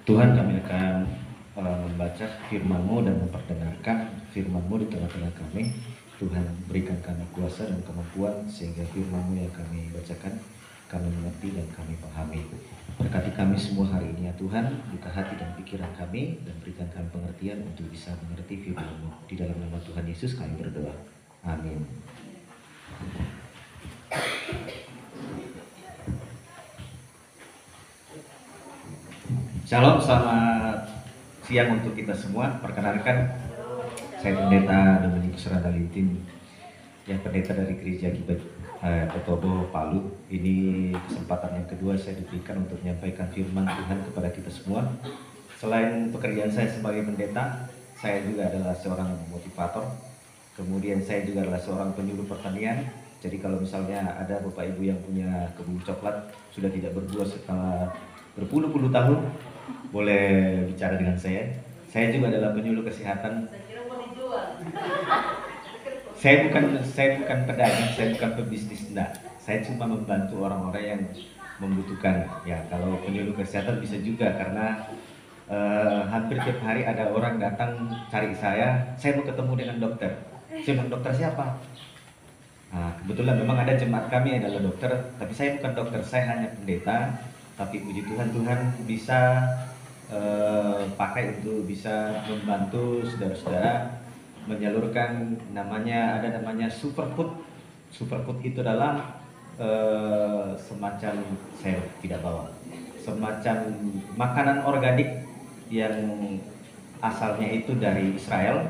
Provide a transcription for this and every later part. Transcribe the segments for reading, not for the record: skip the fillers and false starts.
Tuhan, kami akan membaca firman-Mu dan memperdengarkan firman-Mu di tengah-tengah kami. Tuhan, berikan kami kuasa dan kemampuan sehingga firman-Mu yang kami bacakan kami mengerti dan kami pahami. Berkati kami semua hari ini ya Tuhan, buka hati dan pikiran kami dan berikan kami pengertian untuk bisa mengerti firman-Mu. Di dalam nama Tuhan Yesus kami berdoa. Amin. Shalom, selamat siang untuk kita semua. Perkenalkan, saya Pendeta Dominikus Randalitin, yang pendeta dari Gereja Petobo, Palu. Ini kesempatan yang kedua saya diberikan untuk menyampaikan firman Tuhan kepada kita semua. Selain pekerjaan saya sebagai pendeta, saya juga adalah seorang motivator. Kemudian saya juga adalah seorang penyuluh pertanian. Jadi kalau misalnya ada Bapak Ibu yang punya kebun coklat, sudah tidak berbuah setelah berpuluh-puluh tahun, boleh bicara dengan saya. Saya juga adalah penyuluh kesehatan. Saya bukan pedagang, saya bukan pebisnis, enggak. Saya cuma membantu orang-orang yang membutuhkan. Ya, kalau penyuluh kesehatan bisa juga karena hampir tiap hari ada orang datang cari saya mau ketemu dengan dokter. Saya bilang, dokter siapa? Nah, kebetulan memang ada jemaat kami adalah dokter, tapi saya bukan dokter, saya hanya pendeta. Tapi puji Tuhan, Tuhan bisa pakai untuk bisa membantu saudara-saudara menyalurkan ada namanya superfood. Superfood itu adalah semacam, saya tidak bawa, semacam makanan organik yang asalnya itu dari Israel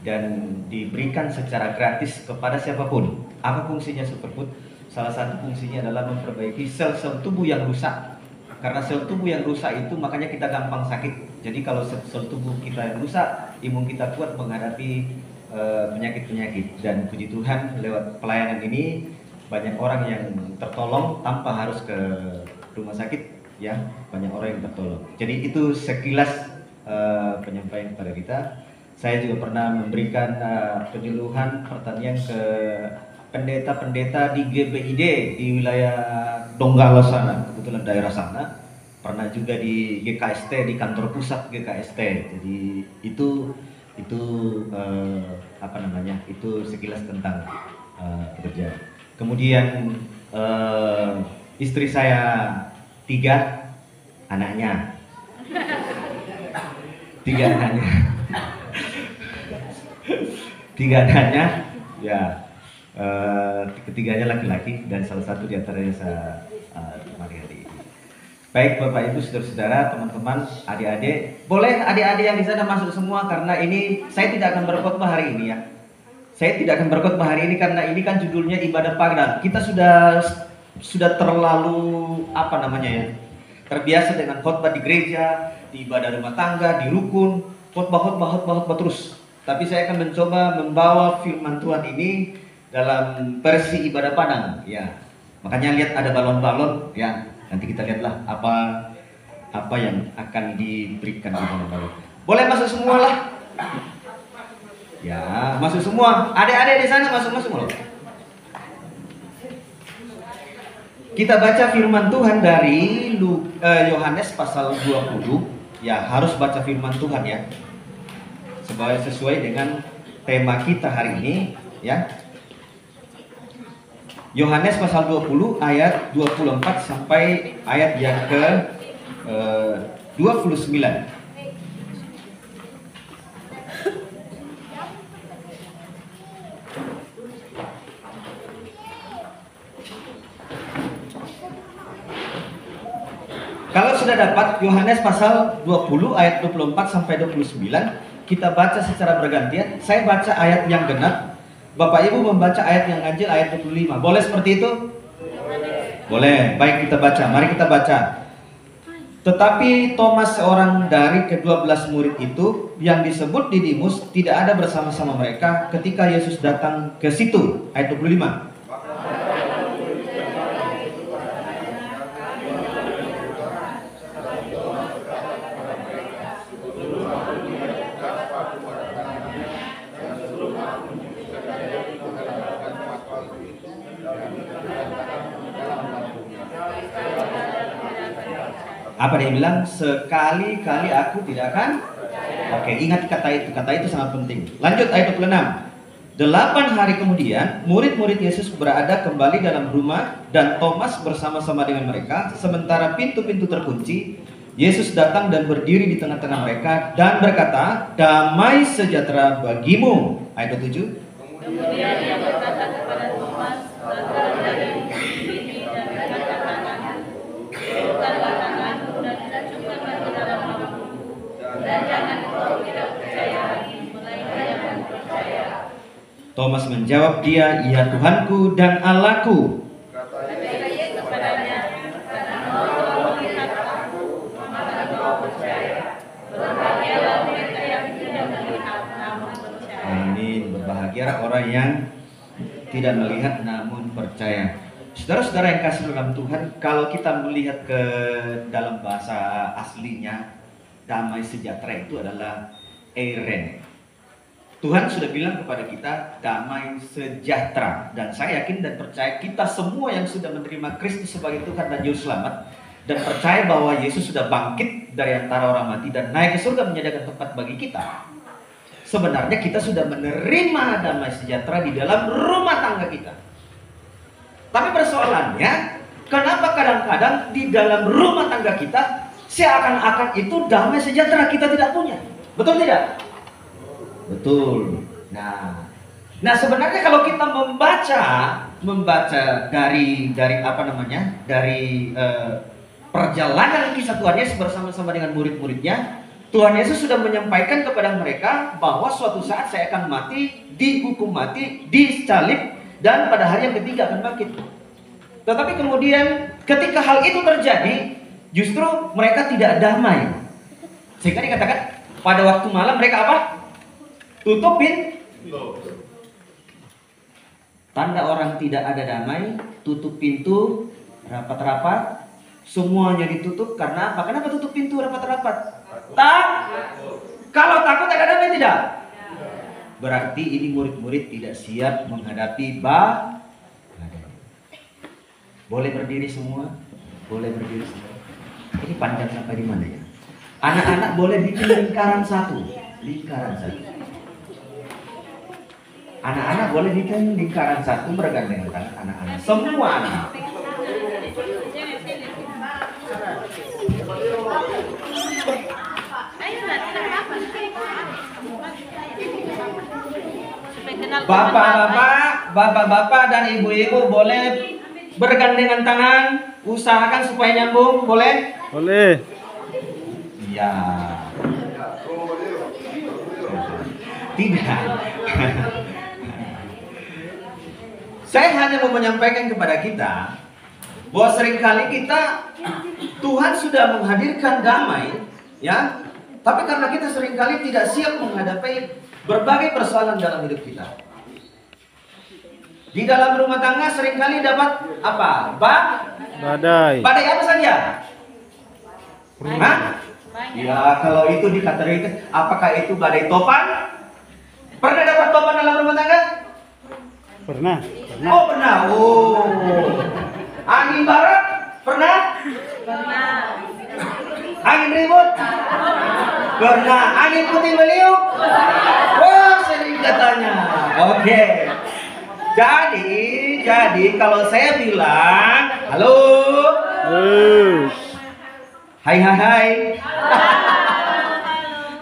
dan diberikan secara gratis kepada siapapun. Apa fungsinya superfood? Salah satu fungsinya adalah memperbaiki sel-sel tubuh yang rusak. Karena sel tubuh yang rusak itu makanya kita gampang sakit. Jadi kalau sel tubuh kita yang rusak, imun kita kuat menghadapi penyakit-penyakit. Dan puji Tuhan, lewat pelayanan ini banyak orang yang tertolong tanpa harus ke rumah sakit, ya, banyak orang yang tertolong. Jadi itu sekilas penyampaian kepada kita. Saya juga pernah memberikan penyuluhan pertanian ke pendeta-pendeta di GBID di wilayah Donggala sana, kebetulan daerah sana. Pernah juga di GKST, di kantor pusat GKST. Jadi itu itu sekilas tentang pekerjaan. Kemudian istri saya 3 anaknya. 3 anaknya. 3 anaknya, ya. Ketiganya laki-laki dan salah satu diantaranya saya temani hari ini. Baik Bapak Ibu, saudara-saudara, teman-teman, adik-adik, boleh adik-adik yang di sana masuk semua karena ini saya tidak akan berkhotbah hari ini ya. Saya tidak akan berkhotbah hari ini karena ini kan judulnya ibadah padan. Kita sudah terlalu terbiasa dengan khotbah di gereja, di ibadah rumah tangga, di rukun, khotbah terus. Tapi saya akan mencoba membawa firman Tuhan ini dalam versi ibadah padang, ya. Makanya lihat ada balon-balon, ya. Nanti kita lihatlah apa yang akan diberikan di dalam balon. Boleh masuk semua lah. Ya, masuk semua. Adik-adik di sana masuk loh. Kita baca firman Tuhan dari Yohanes pasal 20. Ya, harus baca firman Tuhan ya. Sesuai dengan tema kita hari ini, ya. Yohanes pasal 20 ayat 24 sampai ayat yang ke 29. Kalau sudah dapat Yohanes pasal 20 ayat 24 sampai 29, kita baca secara bergantian. Saya baca ayat yang genap, Bapak Ibu membaca ayat yang ganjil, ayat 25. Boleh seperti itu? Boleh. Baik, kita baca. Mari kita baca. Tetapi Thomas, seorang dari ke-12 murid itu, yang disebut Didimus, tidak ada bersama-sama mereka ketika Yesus datang ke situ. Ayat 25. Apa dia bilang? Sekali-kali aku tidak akan. Oke, ingat kata itu. Kata itu sangat penting. Lanjut ayat 26. 8 hari kemudian, murid-murid Yesus berada kembali dalam rumah dan Thomas bersama-sama dengan mereka. Sementara pintu-pintu terkunci, Yesus datang dan berdiri di tengah-tengah mereka dan berkata, "Damai sejahtera bagimu." Ayat 27. Kemudian dia berkata kepada Thomas, "Angkatlah dagingmu ini dan angkatlah tanganmu, bukanlah tanganmu dan acungkanlah ke dalam perutmu, dan jangan engkau tidak percaya lagi, melainkan yang percaya." Thomas menjawab dia, "Ya Tuhanku dan Allahku." Kata Yesus kepadanya, "Karena engkau telah melihat aku, maka engkau percaya. Berbahagialah mereka yang tidak melihat namun percaya." Amin. Berbahagialah orang yang tidak melihat namun percaya. Saudara-saudara yang kasih dalam Tuhan, kalau kita melihat ke dalam bahasa aslinya, damai sejahtera itu adalah eiren. Tuhan sudah bilang kepada kita damai sejahtera, dan saya yakin dan percaya kita semua yang sudah menerima Kristus sebagai Tuhan dan Juru Selamat dan percaya bahwa Yesus sudah bangkit dari antara orang mati dan naik ke surga menyediakan tempat bagi kita. Sebenarnya kita sudah menerima damai sejahtera di dalam rumah tangga kita. Tapi persoalannya, kenapa kadang-kadang di dalam rumah tangga kita seakan-akan itu damai sejahtera kita tidak punya? Betul tidak? Betul. Nah sebenarnya kalau kita membaca dari apa namanya, dari perjalanan kisah Tuhan Yesus bersama-sama dengan murid-muridnya, Tuhan Yesus sudah menyampaikan kepada mereka bahwa suatu saat saya akan mati, dihukum mati, disalib, dan pada hari yang ketiga akan bangkit. Tetapi kemudian ketika hal itu terjadi, justru mereka tidak damai. Sehingga dikatakan pada waktu malam mereka apa? Tutup pintu. Tanda orang tidak ada damai, tutup pintu, rapat-rapat, semuanya ditutup. Karena apa? Kenapa tutup pintu rapat-rapat? Kalau takut ada damai tidak? Berarti ini murid-murid tidak siap menghadapi badai. Boleh berdiri semua? Boleh berdiri semua. Ini panjang sampai di mana ya? Anak-anak boleh bikin lingkaran satu. Lingkaran satu. Anak-anak boleh bikin lingkaran satu bergandengan tangan anak-anak. Semua anak. Bapak-bapak dan ibu-ibu boleh bergandengan tangan. Usahakan supaya nyambung. Boleh? Boleh. Iya. Tidak. Saya hanya mau menyampaikan kepada kita bahwa seringkali Tuhan sudah menghadirkan damai, ya, tapi karena kita seringkali tidak siap menghadapi berbagai persoalan dalam hidup kita. Di dalam rumah tangga seringkali dapat apa? Badai. Badai apa saja? Hah? Ya, kalau itu dikategorikan, apakah itu badai topan? Pernah dapat topan dalam rumah tangga? Pernah. Oh, pernah. Oh. Angin barat? Pernah? Angin ribut? Pernah. Angin puting beliung? Wah, sering katanya. Oke. Jadi kalau saya bilang, halo. Hai.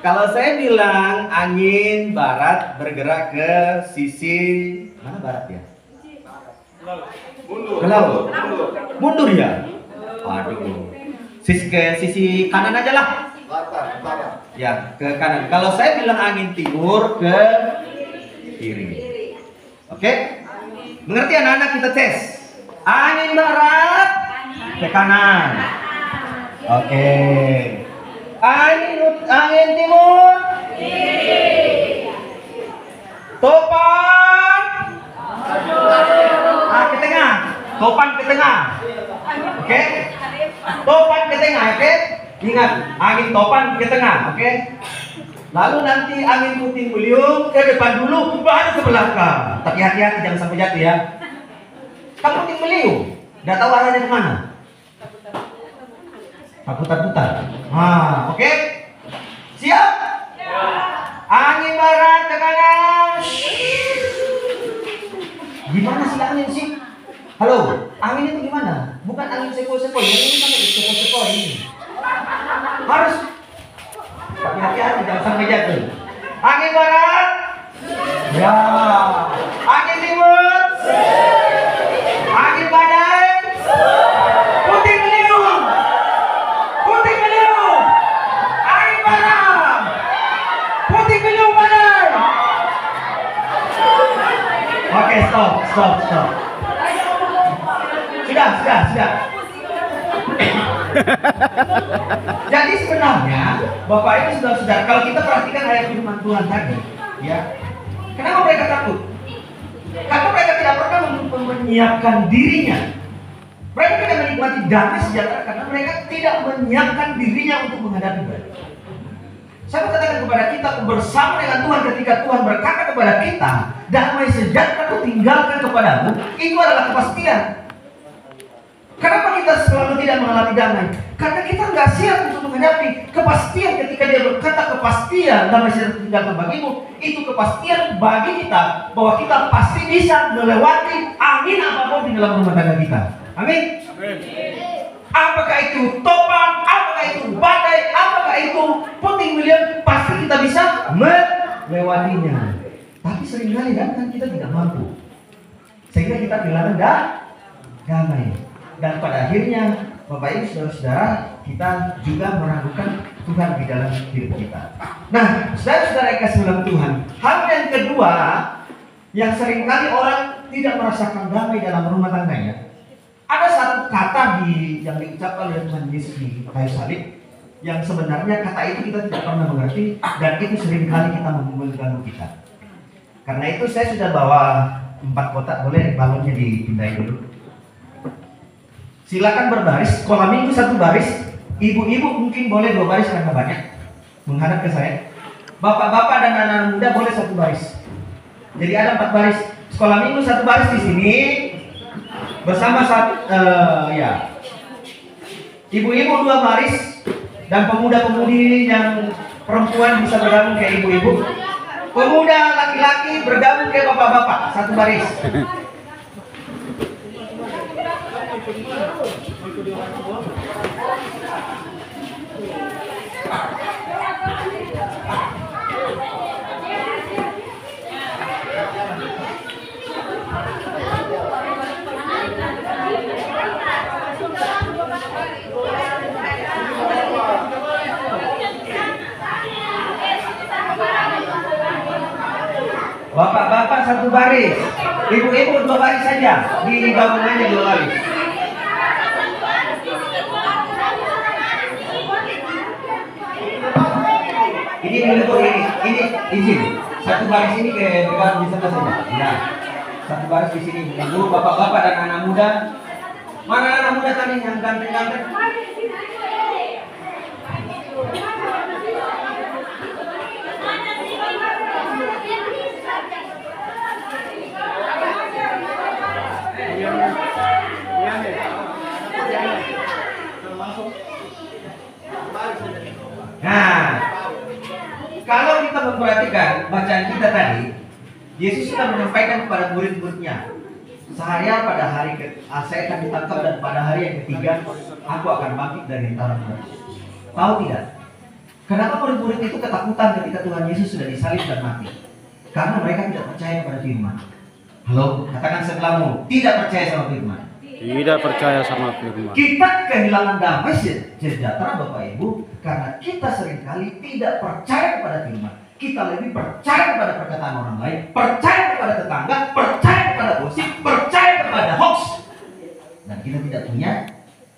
Kalau saya bilang angin barat bergerak ke sisi mana barat ya? Ke laut. Mundur ya? Aduh. Ke sisi kanan aja lah. Ya, ke kanan. Kalau saya bilang angin timur ke kiri. Oke? Mengerti anak-anak, kita tes. Angin barat ke kanan. Oke. Angin timur. Topan. Ke tengah. Topan ke tengah. Oke? Topan ke tengah, oke? Ingat, angin topan ke tengah, oke? Lalu nanti angin puting beliung ke depan dulu, baru ke belakang. Tapi hati-hati jangan sampai jatuh ya. Kamu puting beliung, nggak tahu arahnya kemana. Takutan-takutan. Oke. Siap? Angin barat ke kanan. Gimana sih angin sih? Halo, angin itu gimana? Bukan angin sepoi-sepoi, yang ini pakai sepoi-sepoi ini. Harus tapi hati-hati jangan sampai jatuh. Angin barat. Ya. Angin timur. Angin badai. Puting beliung. Puting beliung. Angin barat. Puting beliung badai. Oke, stop. Sudah. Jadi sebenarnya Bapak Ibu saudara-saudara, kalau kita perhatikan ayat firman Tuhan tadi, ya, kenapa mereka takut? Karena mereka tidak pernah menyiapkan dirinya. Mereka tidak menikmati damai sejahtera karena mereka tidak menyiapkan dirinya untuk menghadapi badai. Saya mau katakan kepada kita, bersama dengan Tuhan, ketika Tuhan berkata kepada kita, damai sejahtera aku tinggalkan kepadamu, itu adalah kepastian. Kenapa kita selalu tidak mengalami damai? Karena kita nggak siap untuk menghadapi kepastian. Ketika dia berkata kepastian, damai sejahtera tinggalkan bagimu, itu kepastian bagi kita bahwa kita pasti bisa melewati angin apapun di dalam rumah tangga kita. Amin. Apakah itu topan, apakah itu badai, apakah itu puting beliung, pasti kita bisa melewatinya. Tapi seringkali kan kita tidak mampu, sehingga kita kehilangan damai. Dan pada akhirnya Bapak Ibu saudara-saudara, kita juga meragukan Tuhan di dalam hidup kita. Nah, saudara-saudara yang kasih dalam Tuhan, hal yang kedua yang seringkali orang tidak merasakan damai dalam rumah tangganya, ada satu kata yang diucapkan oleh Tuhan Yesus di kayu salib, yang sebenarnya kata itu kita tidak pernah mengerti, dan itu seringkali kita mengganggu kita. Karena itu saya sudah bawa 4 kotak, boleh balonnya dipindahin dulu. Silakan berbaris, sekolah minggu 1 baris, ibu-ibu mungkin boleh 2 baris karena banyak menghadap ke saya. Bapak-bapak dan anak-anak muda boleh 1 baris. Jadi ada 4 baris. Sekolah minggu 1 baris di sini bersama ya. Ibu-ibu 2 baris dan pemuda-pemudi yang perempuan bisa bergabung ke ibu-ibu. Pemuda laki-laki bergabung ke bapak-bapak 1 baris. Bapak-bapak 1 baris, ibu-ibu 2 baris saja, digabungannya 2 baris. Ini dulu ini izin. 1 baris ini ke depan di sana saja. Ya. 1 baris di sini. Dulu bapak-bapak dan anak muda. Mana anak muda tadi yang ganteng-ganteng? Nah, kalau kita memperhatikan bacaan kita tadi, Yesus sudah menyampaikan kepada murid-muridnya, saya akan ditangkap dan pada hari yang ketiga aku akan bangkit dari antara mereka. Tahu tidak? Kenapa murid-murid itu ketakutan ketika Tuhan Yesus sudah disalib dan mati? Karena mereka tidak percaya pada firman. Halo, katakan sebelahmu, tidak percaya sama firman. Tidak percaya sama firman. Kita kehilangan damai sejahtera Bapak Ibu karena kita seringkali tidak percaya kepada firman. Kita lebih percaya kepada perkataan orang lain, percaya kepada tetangga, percaya kepada gosip, percaya kepada hoax. Dan kita tidak punya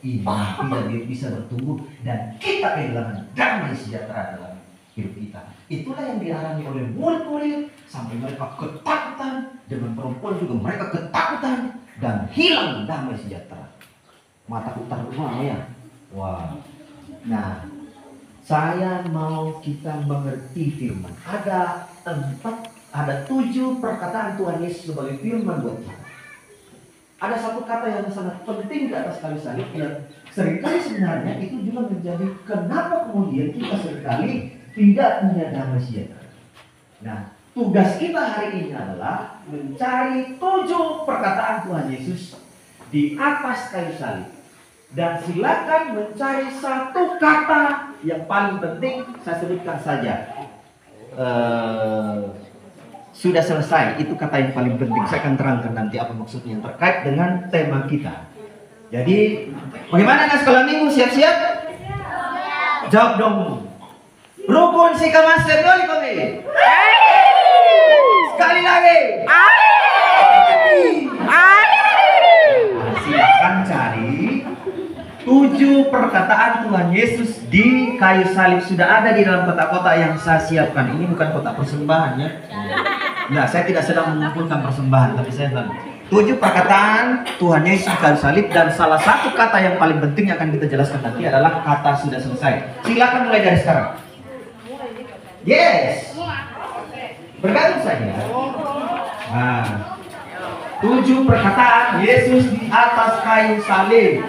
iman, tidak bisa bertumbuh, dan kita kehilangan damai sejahtera dalam hidup kita. Itulah yang dialami oleh murid-murid sampai mereka ketakutan, dengan perempuan juga mereka ketakutan dan hilang damai sejahtera. Mata putar rumah ya. Wah. Nah, saya mau kita mengerti firman. Ada 7 perkataan Tuhan Yesus sebagai firman buat kita. Ada satu kata yang sangat penting di atas kayu salib, seringkali sebenarnya itu juga menjadi kenapa kemudian kita seringkali tidak punya damai sejahtera. Nah, tugas kita hari ini adalah mencari 7 perkataan Tuhan Yesus di atas kayu salib. Dan silakan mencari 1 kata yang paling penting, saya sebutkan saja. Sudah selesai, itu kata yang paling penting. Saya akan terangkan nanti apa maksudnya yang terkait dengan tema kita. Jadi, bagaimana anak sekolah minggu? Siap-siap? Jawab dong. Rukun si kamasir doli kami. Sekali lagi. Silakan cari 7 perkataan Tuhan Yesus di kayu salib. Sudah ada di dalam kotak-kotak yang saya siapkan. Ini bukan kotak persembahan ya. Nah, saya tidak sedang mengumpulkan persembahan, tapi saya bilang 7 perkataan Tuhan Yesus di kayu salib, dan salah satu kata yang paling penting yang akan kita jelaskan nanti adalah kata sudah selesai. Silakan mulai dari sekarang. Yes. Bergabung saja. Nah, 7 perkataan Yesus di atas kayu salib.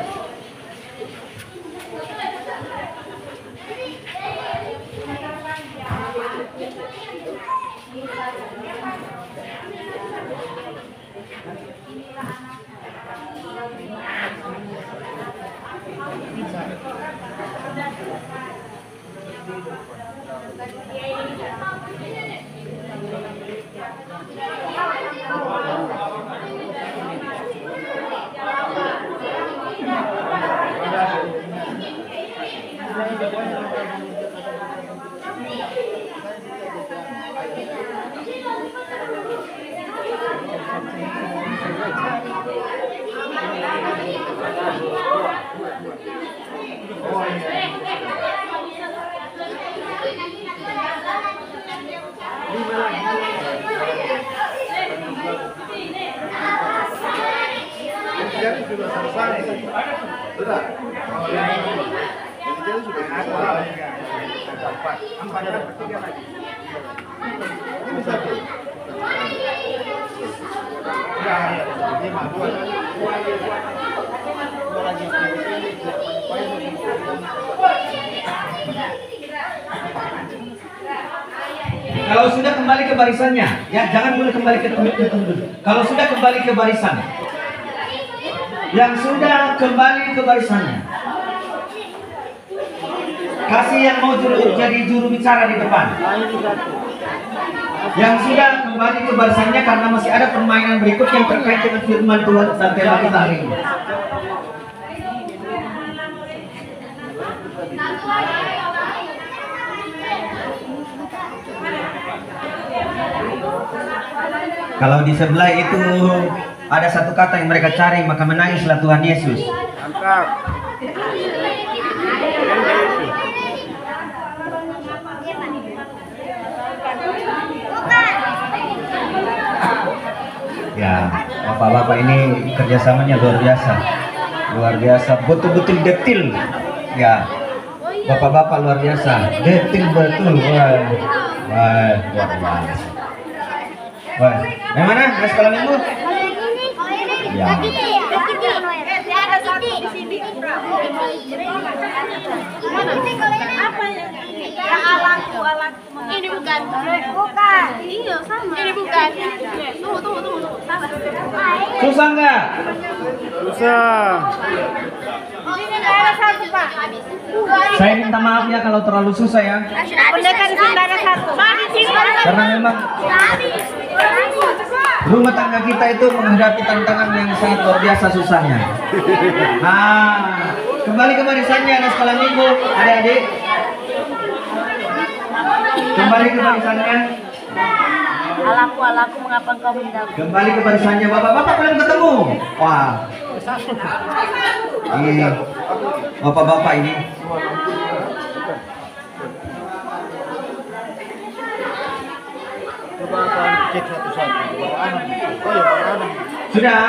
Kalau sudah kembali ke barisannya, ya jangan boleh kembali ke tempat. Kalau sudah kembali ke barisan, yang sudah kembali ke barisannya, kasih yang mau jadi juru bicara di depan. Yang sudah kembali ke barisannya, karena masih ada permainan berikut yang terkait dengan firman Tuhan dan tema kita hari ini. Kalau di sebelah itu ada 1 kata yang mereka cari, maka menangislah Tuhan Yesus. Mantap. Ya, bapak-bapak ini kerjasamanya luar biasa. Luar biasa, betul-betul detil. Ya, bapak-bapak luar biasa, detil betul. Wah, wah, luar biasa. Wah, yang mana? Mas sekolah minggu? Ya. Ada 1 di sini. Apa ya? Yang alatku. Ini bukan. Bukan. Iya, sama. Ini bukan. Tunggu. Salah. Susah nggak? Susah. Oh, ini ada 1, Pak. Saya minta maaf ya kalau terlalu susah ya. Pendekar di sini ada 1. Karena memang rumah tangga kita itu menghadapi tantangan yang sangat luar biasa susahnya. Nah, kembali ke barisannya anak sekolah minggu, adik-adik. Kembali ke barisannya. Alaku, mengapa engkau meninggalkan? Kembali ke barisannya, bapak-bapak belum ketemu. Wah. Ini bapak-bapak ini. Sudah?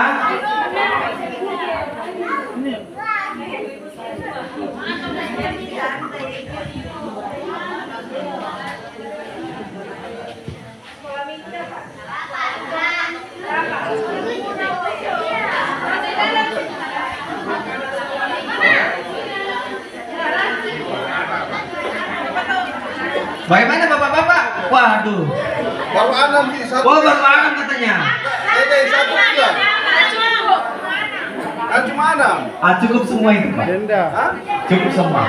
Bagaimana bapak-bapak? Waduh. Baru Anam sih satu. Oh, baru Anam katanya. Ini satu bilang. Kan cuma Anam. Ah, cukup semua itu, Pak. Denda. Hah? Cukup semua.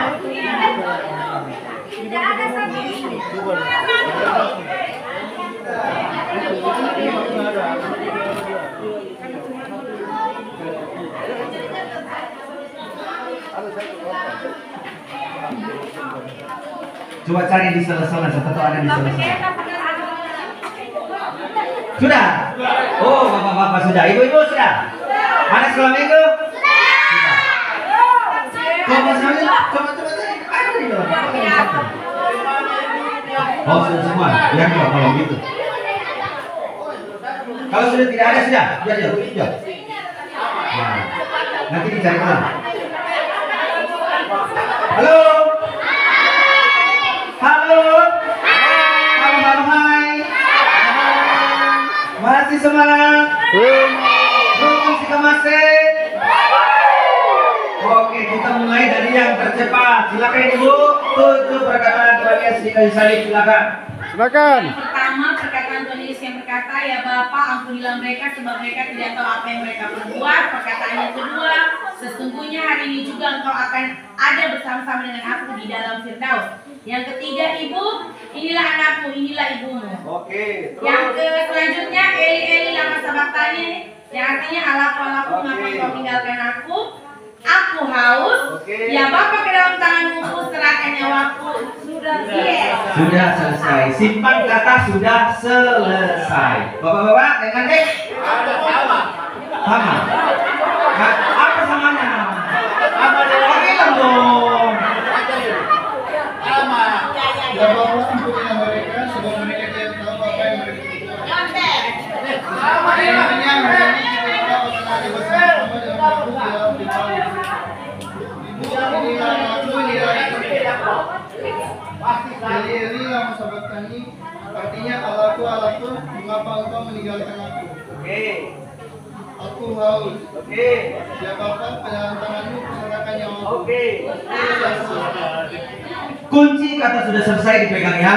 Coba cari di sana-sana, siapa tahu ada di sana-sana. Sudah? Oh, bapak-bapak sudah. Ibu-ibu sudah? Mana sekolah minggu? Sudah. Kalau masalahnya, coba cari. Ada di dalam. Oh, sudah semua. Ya, kalau gitu. Kalau sudah tidak ada, sudah. Sudah. Nah, nanti dicari ulang. Halo? Halo? Halo, hai. Masih semangat? Belum sih masih. Oke, kita mulai dari yang tercepat. Silakan Ibu. 7 perkataan Tuhan Yesus di kayu salib, silakan. Silakan. Yang pertama, perkataan Tuhan Yesus yang berkata, ya Bapa, ampunilah mereka sebab mereka tidak tahu apa yang mereka perbuat. Perkataan yang kedua, sesungguhnya hari ini juga engkau akan ada bersama-sama dengan aku di dalam Firdaus. Yang ketiga, Ibu, inilah anakmu, inilah ibumu. Oke. Yang selanjutnya, Eli Eli lama sabachthani, yang artinya Allahku, mengapa engkau tinggalkan aku? Aku haus. Ya Bapa, ke dalam tanganmu serahkan nyawaku. Sudah selesai. Simpan kata sudah selesai. Bapak-bapak, adik-adik. Sama. Apa samanya? Oh, bilang dong. Ya Bapa, ampunilah mereka sebab mereka tidak tahu apa yang mereka perbuat. Akhirnya hari ini kita tahu akan ada bersama-sama dengan aku di dalam Firdaus. Ibu, inilah anakku, inilah ibumu. Eli lama sabachthani, artinya Allahku, mengapa engkau meninggalkan aku? Aku haus. Ya Bapa, ke dalam tanganmu kuserahkan nyawaku. Kunci kata sudah selesai dipegang ya.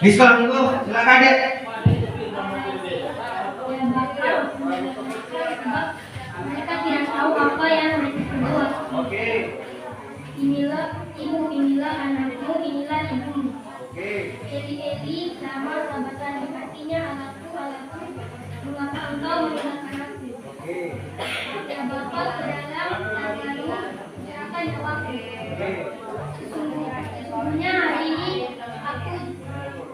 Di sekolah minggu, silakan Dek. Mereka tidak tahu apa yang mereka perbuat. Inilah anakku, inilah ibumu. Eli Eli lama sabachthani, artinya Allahku, mengapa engkau meninggalkan aku? Ya Bapa, ke dalam tanganmu serahkan nyawaku. Sesungguhnya hari ini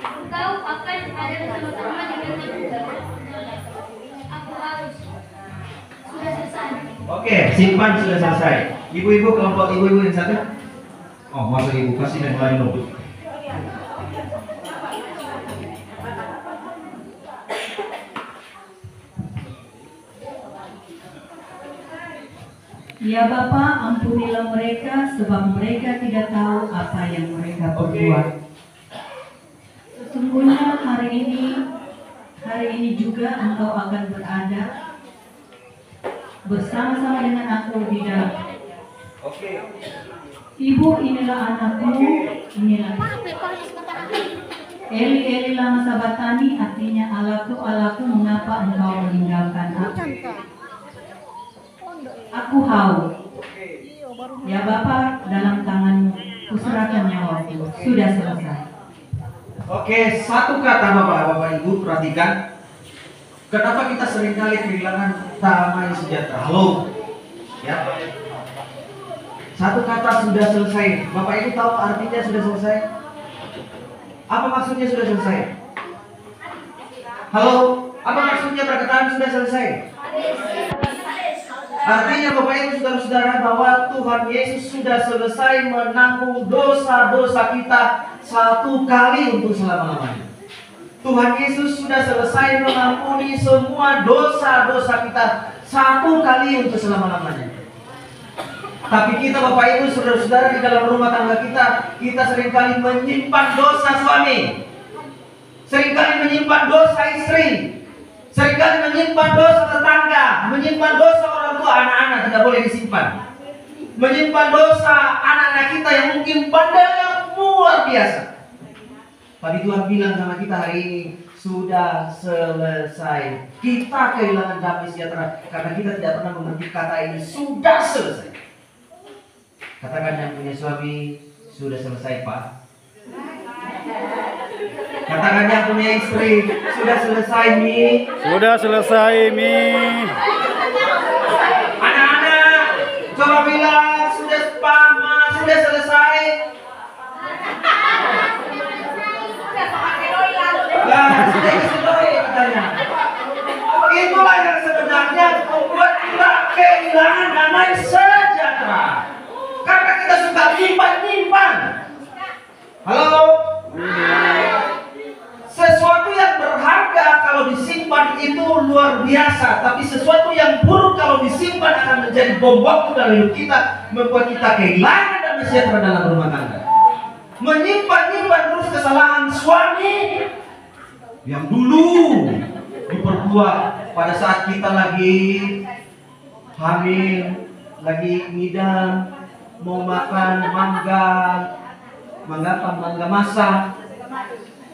engkau akan ada bersama-sama dengan aku. Aku haus. Sudah selesai. Oke, simpan sudah selesai. Ibu-ibu, kelompok ibu-ibu yang satu. Oh, masuk ibu, kasih dan lain dulu. Ya Bapa, ampunilah mereka sebab mereka tidak tahu apa yang mereka perbuat. Sesungguhnya hari ini juga engkau akan berada bersama-sama dengan aku di dalam. Ibu, inilah anakmu, inilah. Eli Eli lama sabachthani, artinya Allahku, mengapa engkau meninggalkan aku? Aku haus. Ya Bapa, dalam tanganmu kuserahkan nyawaku. Sudah selesai. Oke, satu kata Bapak Ibu, perhatikan. Kenapa kita seringkali kehilangan damai sejahtera? Halo. Ya. Satu kata sudah selesai. Bapak Ibu tahu artinya sudah selesai? Apa maksudnya sudah selesai? Halo, apa maksudnya perkataan sudah selesai? Artinya Bapak Ibu saudara-saudara bahwa Tuhan Yesus sudah selesai menanggung dosa-dosa kita satu kali untuk selama-lamanya. Tuhan Yesus sudah selesai mengampuni semua dosa-dosa kita satu kali untuk selama-lamanya. Tapi kita Bapak Ibu saudara-saudara di dalam rumah tangga kita seringkali menyimpan dosa suami, seringkali menyimpan dosa istri, seringkali menyimpan dosa tetangga, menyimpan dosa orang tua. Anak-anak tidak boleh disimpan. Menyimpan dosa anak-anak kita yang mungkin pandangnya luar biasa. Tapi Tuhan bilang sama kita hari ini, sudah selesai. Kita kehilangan damai sejahtera karena kita tidak pernah mengerti kata ini, sudah selesai. Katakan yang punya suami, sudah selesai Pak. Katakan yang punya istri, sudah selesai Mi. Sudah selesai, Mi. Anak-anak, coba bilang, sudah Pak, Ma, sudah selesai. Sudah selesai katanya. Itulah yang sebenarnya membuat kita kehilangan damai sejahtera. Karena kita suka nyimpan. Halo? Sesuatu yang berharga kalau disimpan itu luar biasa, tapi sesuatu yang buruk kalau disimpan akan menjadi bom waktu dalam hidup kita, membuat kita kehilangan damai sejahtera dalam rumah tangga. Menyimpan terus kesalahan suami yang dulu diperbuat pada saat kita lagi hamil, lagi ngidam, mau makan mangga masak,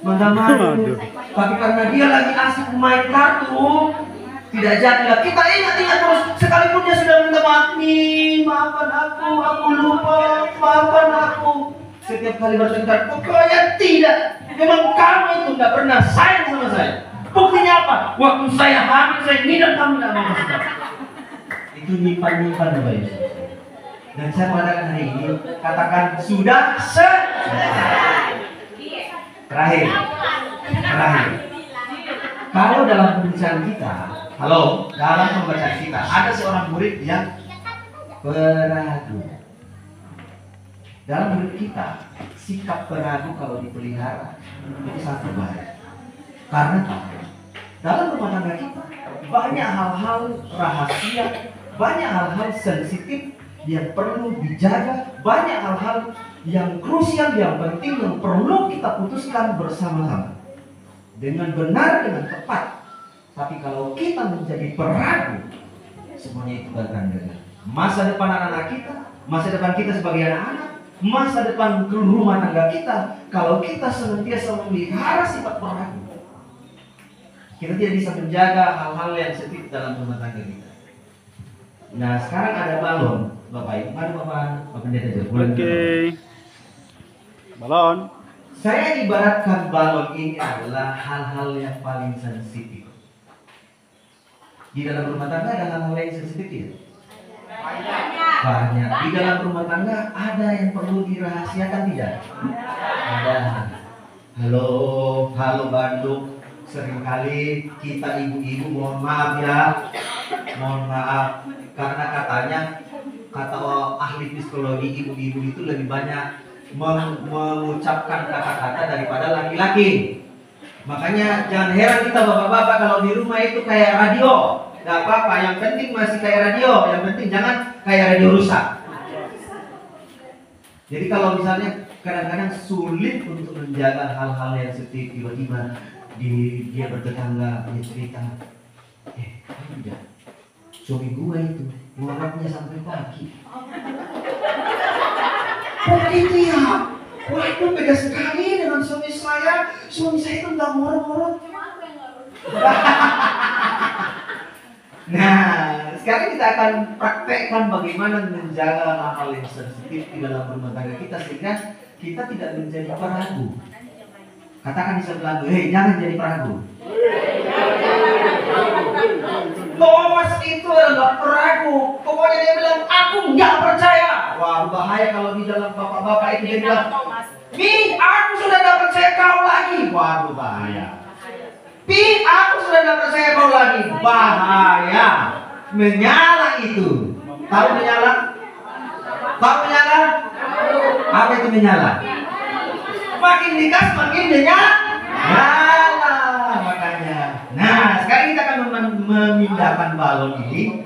mangga madu. Tapi karena dia lagi asik main kartu, tidak jadilah. Kita ingat terus, sekalipun dia sudah minta maaf, nih, maafkan aku lupa, maafkan aku. Setiap kali bertengkar, pokoknya tidak. Memang kamu itu tidak pernah sayang sama saya. Buktinya apa? Waktu saya hamil, saya ngidam, kamu tidak mau masuk. Itu nyimpan Bapak Ibu. Dan saya mengatakan hari ini, katakan sudah selesai. Terakhir. Kalau dalam pembacaan kita, dalam pembacaan kita ada seorang murid yang peragu. Dalam hidup kita, sikap peragu kalau dipelihara itu sangat berbahaya. Karena dalam rumah tangga kita banyak hal-hal rahasia, banyak hal-hal sensitif yang perlu dijaga, banyak hal-hal yang krusial, yang penting, yang perlu kita putuskan bersama-sama dengan benar, dengan tepat. Tapi kalau kita menjadi peragu, semuanya itu akan gagal. Masa depan anak-anak kita, masa depan kita sebagai anak-anak, masa depan rumah tangga kita, kalau kita senantiasa memelihara sifat peragu, kita tidak bisa menjaga hal-hal yang sensitif dalam rumah tangga kita. Nah, sekarang ada balon, Bapak Ibu. Mari Bapak Pendeta aja. Oke. Balon. Saya ibaratkan balon ini adalah hal-hal yang paling sensitif. Di dalam rumah tangga ada hal-hal yang sensitif ya? Banyak. Di dalam rumah tangga ada yang perlu dirahasiakan tidak? Ada. Halo Bandung. Seringkali kita ibu-ibu mohon maaf ya. Mohon maaf. Karena kata ahli psikologi, ibu-ibu itu lebih banyak mengucapkan kata-kata daripada laki-laki. Makanya jangan heran kita bapak-bapak kalau di rumah itu kayak radio. Gak apa-apa, yang penting masih kayak radio. Yang penting jangan kayak radio rusak. Jadi kalau misalnya kadang-kadang sulit untuk menjaga hal-hal yang seperti tiba-tiba dia bertetangga, dia cerita, tidak, suami gue itu ngoroknya sampai pagi. Wah itu ya, wah itu beda sekali dengan suami saya. Suami saya itu nggak ngorok-ngorok. Nah, sekarang kita akan praktekkan bagaimana menjaga hal-hal yang sensitif di dalam rumah tangga kita sehingga kita tidak menjadi peragu. Katakan di sebelah, hei jangan jadi peragu. Thomas itu adalah peragu. Pokoknya dia bilang, aku nggak percaya. Wah bahaya kalau di dalam bapak-bapak itu dia bilang, Mi, aku sudah nggak percaya kau lagi. Waduh bahaya. Pi, aku sudah nggak percaya kau lagi. Bahaya. Menyala itu. Tahu menyala? Tahu menyala? Apa itu menyala? Makin digas makin menyala makanya. Nah, sekarang kita akan memindahkan balon ini,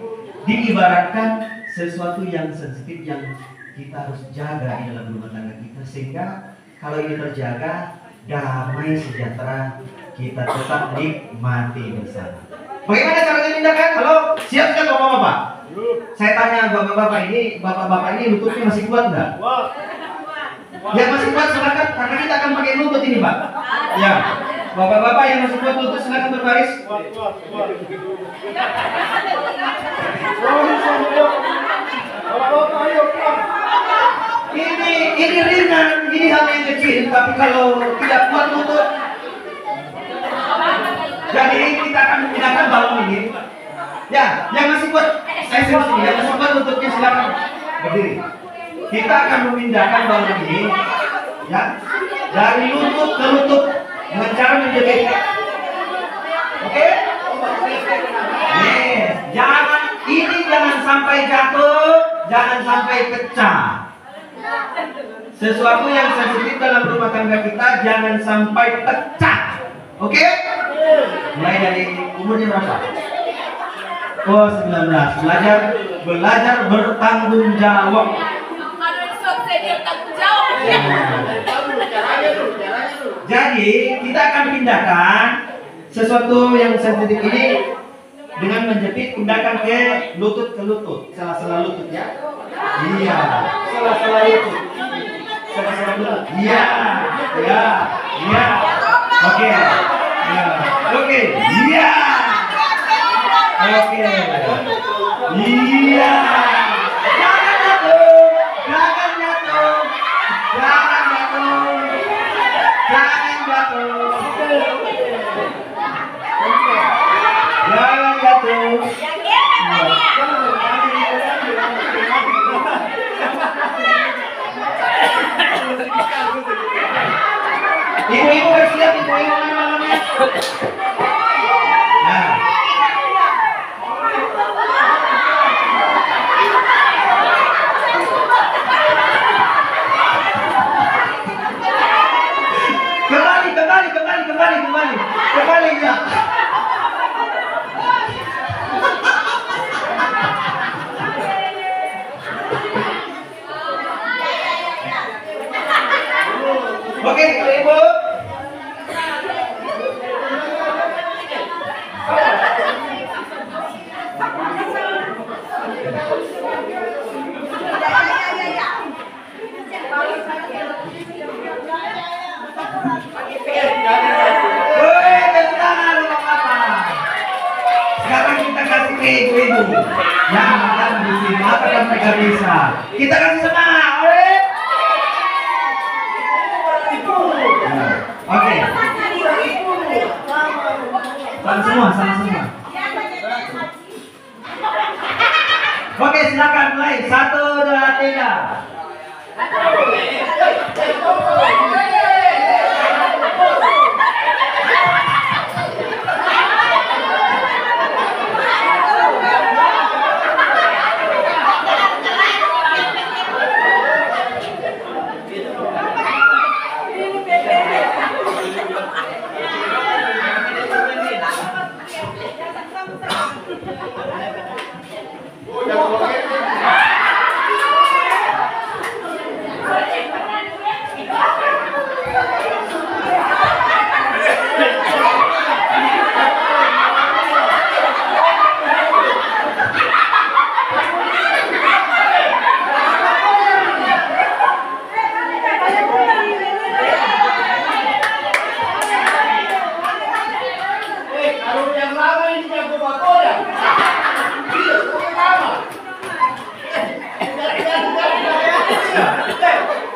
diibaratkan sesuatu yang sensitif yang kita harus jaga di dalam rumah tangga kita sehingga kalau ini terjaga, damai sejahtera kita tetap nikmati bersama. Bagaimana caranya memindahkan? Halo, siap-siap bapak-bapak? Saya tanya bapak-bapak ini lututnya masih kuat nggak? Yang masih kuat silakan, karena kita akan pakai lutut ini, Pak. Ya, bapak-bapak yang masih kuat lutut silakan berbaris. Ini ringan, ini hal yang kecil, tapi kalau tidak kuat lutut, jadi kita akan memindahkan balon ini. Ya, yang masih kuat, saya sini, yang masih kuat lututnya silakan berdiri. Kita akan memindahkan balon ini, ya, dari lutut ke lutut dengan cara menjepit. Oke? Nih, jangan sampai jatuh, jangan sampai pecah. Sesuatu yang sensitif dalam rumah tangga kita jangan sampai pecah. Oke? Mulai dari umurnya berapa? Oh, 19. Belajar bertanggung jawab. Jadi kita akan pindahkan sesuatu yang sensitif ini dengan menjepit, pindahkan ke lutut, sela-sela lutut ya. Iya, sela-sela lutut. Sela-sela lutut. Iya. Oke. Ya. Oke. Iya. Oke. Iya. Jangan jatuh. Jangan jatuh. Jangan jatuh. Jangan jatuh. Jangan jatuh. Ibu-ibu bersiap, ibu-ibu malamnya. Nah. Kembali ya. Oke, ibu. Sekarang kita kasih ke ibu-ibu yang makan di sini, makan mereka bisa. Kita kasih semangat, oleh. Oke. Sama semua. Oke, silakan mulai. 1, 2, 3.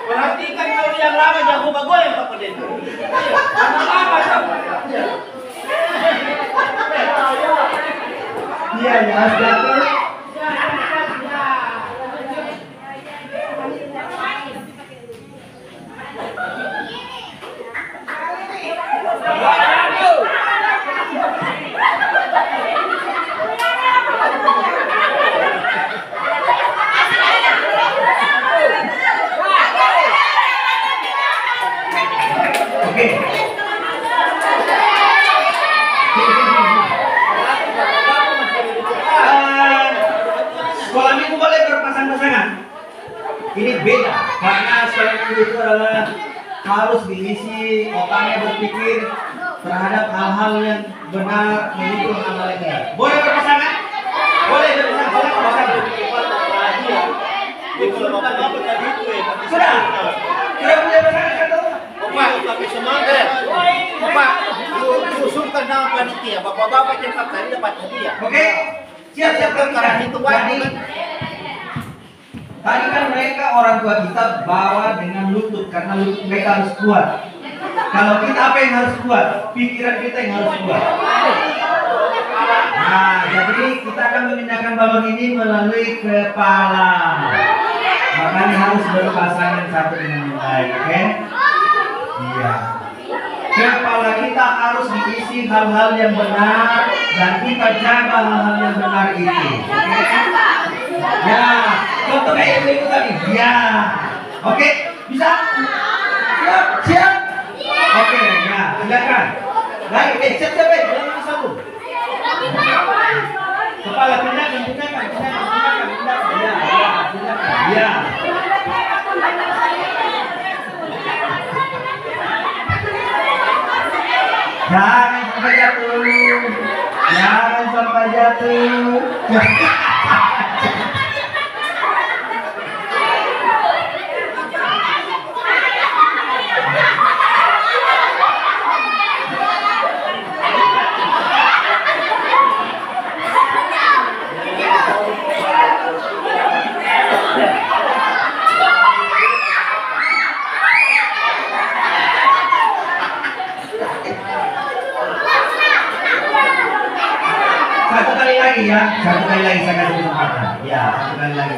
Perhatikan kalau yang lama jago bagoyang Pak Pendeta. Lama sama. Iya, jatuh. Oke. Sekolah minggu boleh berpasang-pasangan. Ini beda karena sekolah minggu itu adalah harus diisi otaknya berpikir terhadap hal-hal yang benar mengikut amal yang benar. Boleh berpasangan? Boleh berpasangan. Sudah panitia, bapak-bapak cepat tadi dapat hadiah. Oke, siap-siap Karena kami. itu wajib. Tadi kan mereka orang tua kita bawa dengan lutut karena lutut mereka harus kuat. Kalau kita apa yang harus kuat? Pikiran kita yang harus kuat. Nah, jadi kita akan memindahkan balon ini melalui kepala. Makanya harus berpasangan satu dengan yang lain, oke? Iya. Kepala kita harus diisi hal-hal yang benar dan kita jaga hal-hal yang benar itu. Oke? Ya, contoh kayak ibu tadi. Ya. Oke, bisa? Siap, siap. Oke, ya, silakan. Lagi, siap, jangan disambung. Kepala pindahkan. Ya. Jangan sampai jatuh. Satu kali lagi saya kasih kesempatan. Ya, satu kali lagi.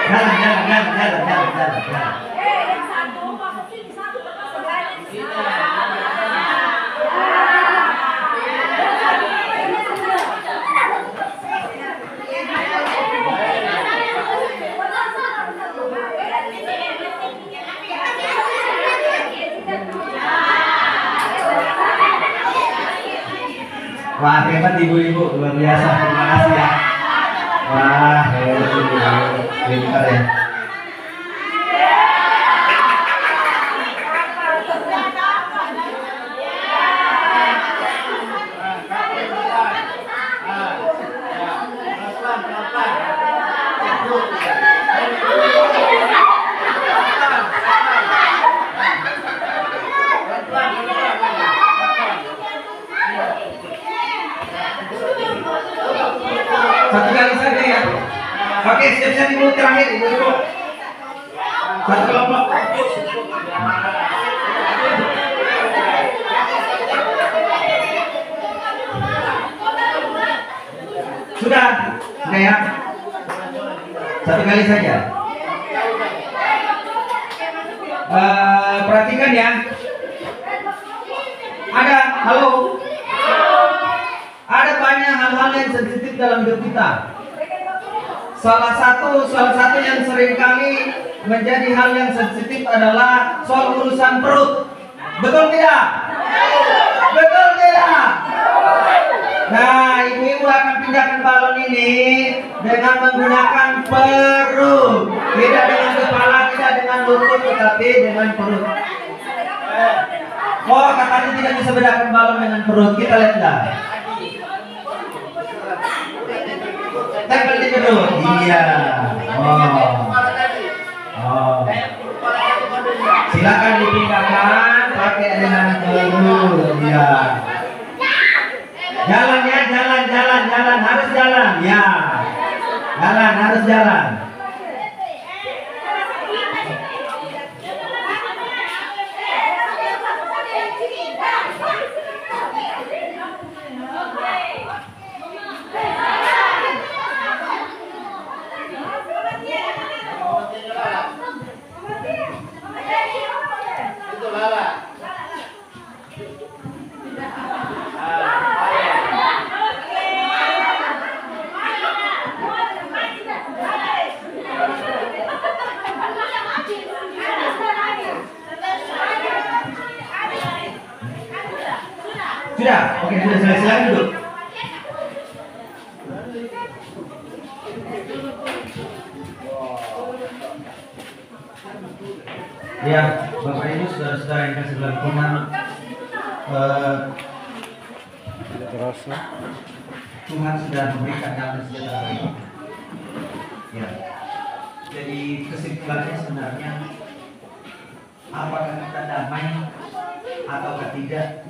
Jalan. Wah, hebat ibu-ibu, luar biasa. Terima kasih ya. Wah, hebat ibu-ibu. Pintar ya. Satu kali saja ya. Oke, siap-siap dulu terakhir ibu-ibu. Satu kelompok. Sudah ya. Satu kali saja. Perhatikan ya. Halo. Ada banyak hal-hal yang sensitif dalam hidup kita. Salah satu yang seringkali menjadi hal yang sensitif adalah soal urusan perut. Betul tidak? Betul tidak? Nah, ibu-ibu akan pindahkan balon ini dengan menggunakan perut. Tidak dengan kepala, tidak dengan lutut, tetapi dengan perut. Oh, katanya tidak bisa bedakan balon dengan perut. Kita lihat dah. Tempel di perut. Iya. Oh. Silakan dipindahkan pakai dengan perut. Iya. Jalan ya, jalan, harus jalan. Ya. Harus jalan. Sudah, oke, sudah selesai. Silakan duduk. Ya, Bapak Ibu, saudara-saudara yang kasih dalam Tuhan, Tuhan sudah memberikan damai sejahtera. Ya. Jadi kesimpulannya sebenarnya, apakah kita damai atau tidak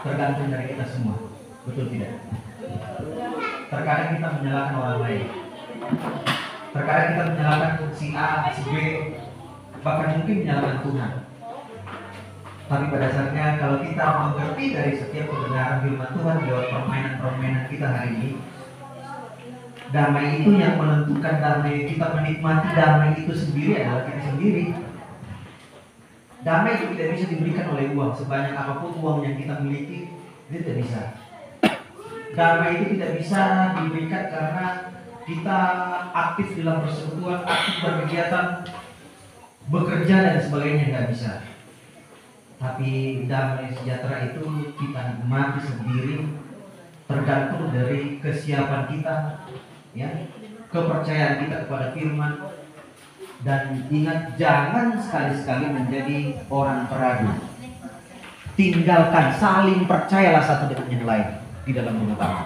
tergantung dari kita semua, betul tidak? Terkadang kita menyalahkan orang lain, terkadang kita menyalahkan si A, si B, bahkan mungkin menyalahkan Tuhan. Tapi pada dasarnya kalau kita mengerti dari setiap kebenaran firman Tuhan lewat permainan-permainan kita hari ini, damai itu yang menentukan, damai kita menikmati damai itu sendiri adalah kita sendiri. Damai itu tidak bisa diberikan oleh uang, sebanyak apapun uang yang kita miliki, itu tidak bisa. Damai itu tidak bisa diberikan karena kita aktif dalam persekutuan, aktif berkegiatan, bekerja dan sebagainya, nggak bisa. Tapi damai sejahtera itu kita nikmati sendiri, tergantung dari kesiapan kita, ya, kepercayaan kita kepada firman. Dan ingat, jangan sekali-sekali menjadi orang peragu. Tinggalkan, saling percayalah satu dengan yang lain di dalam rumah tangga.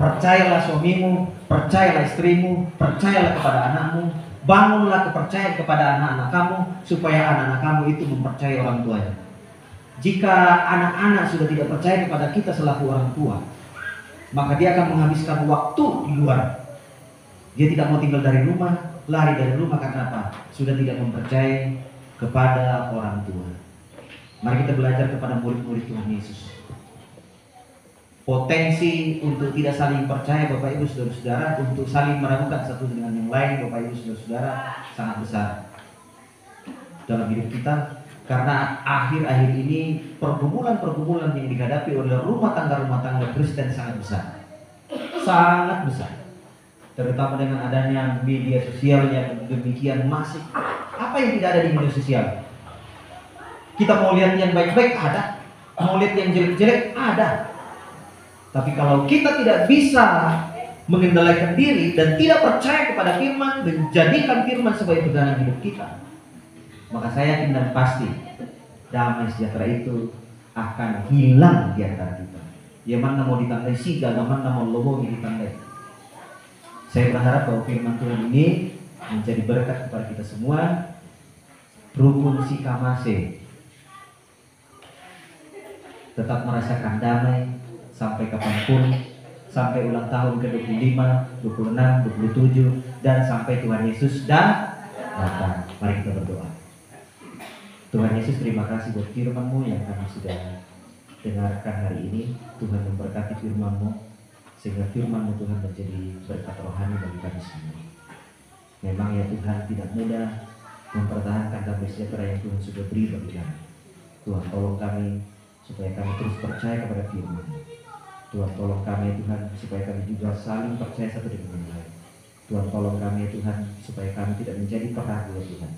Percayalah suamimu, percayalah istrimu, percayalah kepada anakmu. Bangunlah kepercayaan kepada anak-anak kamu, supaya anak-anak kamu itu mempercayai orang tuanya. Jika anak-anak sudah tidak percaya kepada kita selaku orang tua, maka dia akan menghabiskan waktu di luar. Dia tidak mau tinggal dari rumah, lari dari rumah karena apa? Sudah tidak mempercayai kepada orang tua. Mari kita belajar kepada murid-murid Tuhan Yesus. Potensi untuk tidak saling percaya, Bapak Ibu Saudara-saudara, untuk saling meragukan satu dengan yang lain, Bapak Ibu Saudara-saudara, sangat besar dalam hidup kita. Karena akhir-akhir ini pergumulan-pergumulan yang dihadapi oleh rumah tangga Kristen sangat besar. Sangat besar. Terutama dengan adanya media sosial yang demikian masif. Apa yang tidak ada di media sosial? Kita mau lihat yang baik-baik ada, mau lihat yang jelek-jelek ada. Tapi kalau kita tidak bisa mengendalikan diri dan tidak percaya kepada firman, menjadikan firman sebagai pegangan hidup kita, maka saya yakin dan pasti damai sejahtera itu akan hilang di antara kita. Ya mana mau ditandai siga, mana mau lobo ditandai. Saya berharap bahwa firman Tuhan ini menjadi berkat kepada kita semua. Rukun Sikamase, tetap merasakan damai sampai kapanpun, sampai ulang tahun ke-25, 26, 27, dan sampai Tuhan Yesus datang. Mari kita berdoa. Tuhan Yesus, terima kasih buat firman-Mu yang kami sudah dengarkan hari ini. Tuhan memberkati firman-Mu, sehingga firman-Mu Tuhan menjadi berkat rohani bagi kami semua. Memang ya Tuhan, tidak mudah mempertahankan damai sejahtera yang Tuhan sudah beri bagi kami. Tuhan tolong kami supaya kami terus percaya kepada firman-Mu. Tuhan tolong kami Tuhan supaya kami juga saling percaya satu dengan yang lain. Tuhan tolong kami Tuhan supaya kami tidak menjadi peragu ya Tuhan,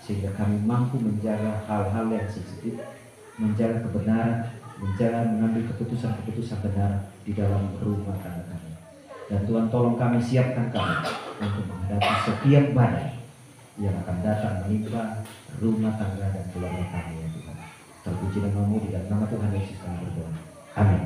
sehingga kami mampu menjaga hal-hal yang sensitif, menjaga kebenaran, mengambil keputusan-keputusan benar di dalam rumah tangga kami. Dan Tuhan tolong kami, siapkan kami untuk menghadapi setiap badai yang akan datang menimpa rumah tangga dan keluarga kami ya Tuhan. Terpuji nama-Mu, di dalam nama Tuhan Yesus kami berdoa. Amin.